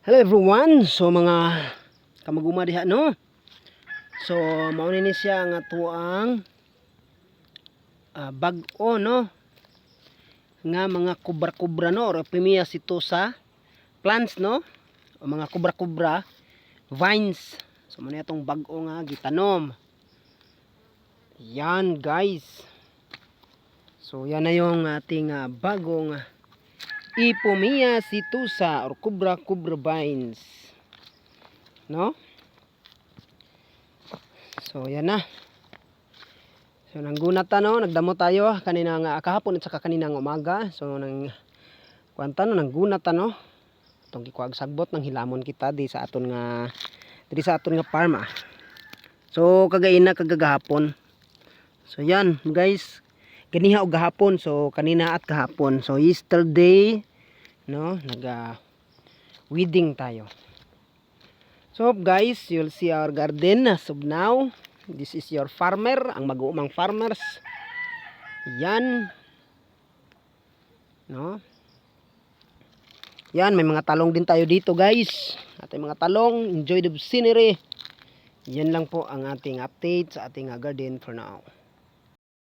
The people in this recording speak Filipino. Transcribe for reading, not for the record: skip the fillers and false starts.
Hello everyone. So mga kamaguma diha no. So mao ni siya nga tuang bag-o no nga mga kubra-kubra no or Euphorbia setosa plants no o mga kubra-kubra vines. So mo ni atong bag-o nga gitanom. Yan guys. So yan na yung ating bagong Euphorbia setosa or kubra-kubra vines. No? So yan na. So nanggunat no, nagdamo tayo kanina nga kahapon at saka kanina nga umaga. So nang kwanta no nanggunat no. Tong gikuag sagbot ng hilamon kita di sa aton nga farm . So kagaina kagagahapon. So yan guys, ganiha og gahapon. So kanina at kahapon. So yesterday no, weeding tayo. So guys, you'll see our garden as of now. This is your farmer, ang mag-uumang farmers. Yan. No? Yan, may mga talong din tayo dito guys. Ating mga talong, enjoy the scenery. Yan lang po ang ating update sa ating garden for now.